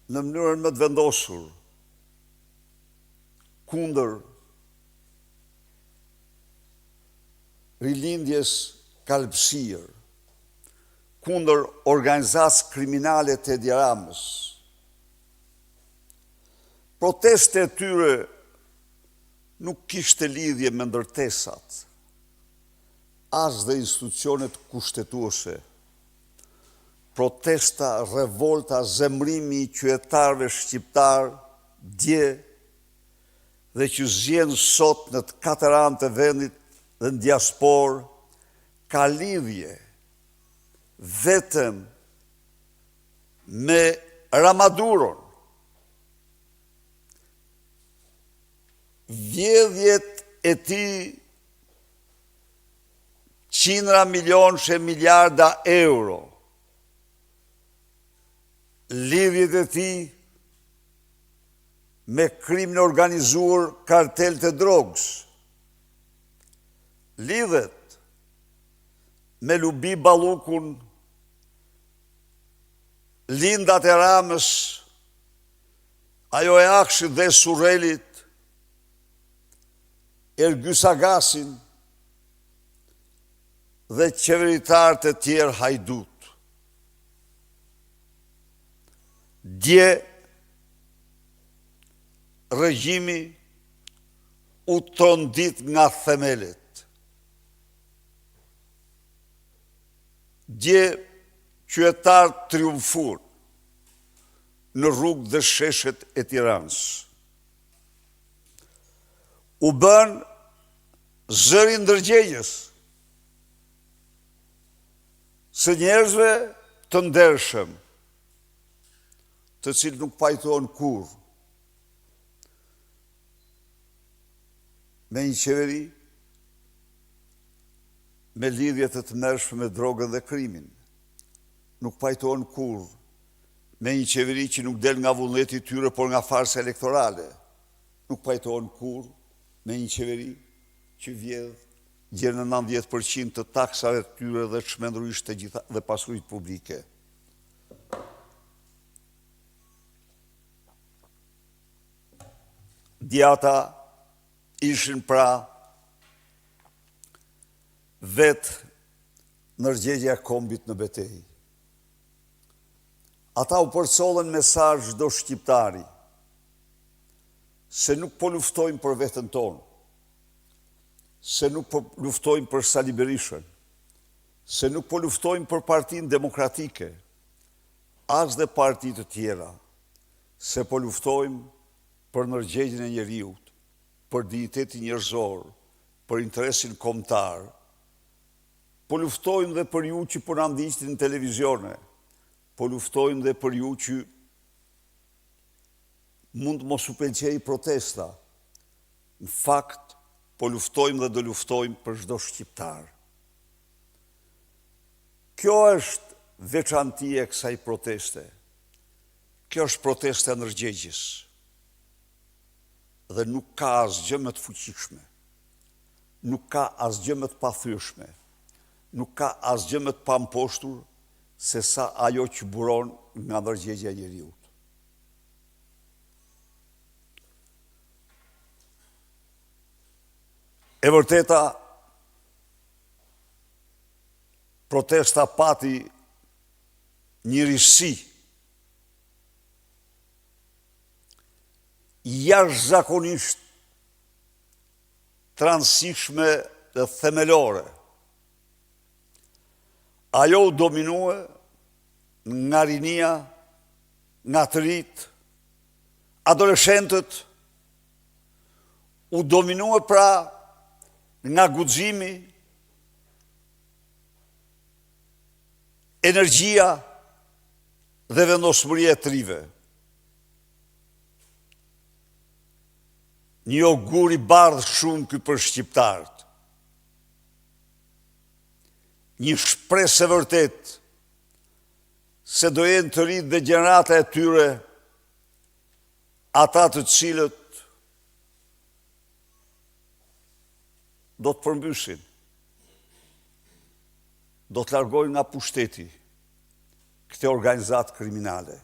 në mënyrën më të vendosur kundër rilindjes kalpsirë, kundër organizacë kriminale të Edi Ramës. Proteste e tyre nuk kishte lidhje me ndërtesat, as dhe institucionet kushtetuese. Protesta, revolta, zemrimi i qytetarëve shqiptar dje dhe që zjenë sot në të katër anë të vendit dhe në diaspor, ka lidhje vetëm me Ramaduron. Vjedhjet e ti qindra milionë miliarda euro, lidhjet e ti me krimin organizuar kartel të drogës, lidhet me Lubi Ballukun, lindat e Ramës, ajo e Akshit dhe Surrelit, Ergjys Agasin dhe qeveritarët e tjerë hajdut. Dje, regjimi u trondit nga themelet. Dje, qytetarët triumfur në rrugë dhe sheshet e Tiranës. U bën zëri ndërgjegjës së njerëzve të ndershëm, të cilë nuk pajtohen kur me një qeveri me lidhjet të tmerrshme me drogën dhe krimin. Nuk pajtohen kur me një qeveri që nuk del nga vullneti i tyre, por nga farsa elektorale. Nuk pajtohen kur me një qeveri që vjedh gjerë në 90% të taksave të tyre dhe çmendurisht të gjitha dhe pasurisë publike. Djata ishin pra vetë ndërgjegja e kombit në betejë. Ata u përcolën mesazh çdo shqiptari se nuk po luftojmë për veten tonë, se nuk po luftojmë për Sali Berishën, se nuk po luftojmë për Partinë Demokratike, as dhe parti të tjera, se po luftojmë për ndërgjegjen e njeriut, për dignitetin njerëzor, për interesin kombëtar. Po luftojmë dhe për ju që po na ndiqni në televizione, po luftojmë dhe për ju që mund mos u pëlqej protesta. Në fakt, po luftojmë dhe do luftojmë për çdo shqiptar. Kjo është veçantia e kësaj proteste. Kjo është protesta e ndërgjegjës. Dhe nuk ka asgjë më të fuqishme. Nuk ka asgjë më të pathyeshme. Nuk ka asgjë më të pamposhtur se sa ajo që buron nga ndërgjegja e njeriut. E vërteta, protesta pati një risi jashtëzakonisht transishme dhe themelore. Ajo u dominue nga rinia, nga të rit, adoleshentët, u dominue pra nga guximi, energjia dhe vendosmëria e trive. Një ogur i bardhë shumë ky për shqiptarët. Një shpresë e vërtet se do jenë të rritë dhe gjenerata e tyre ata të cilët do të përmbysin, do të largojnë nga pushteti këte organizatë kriminale.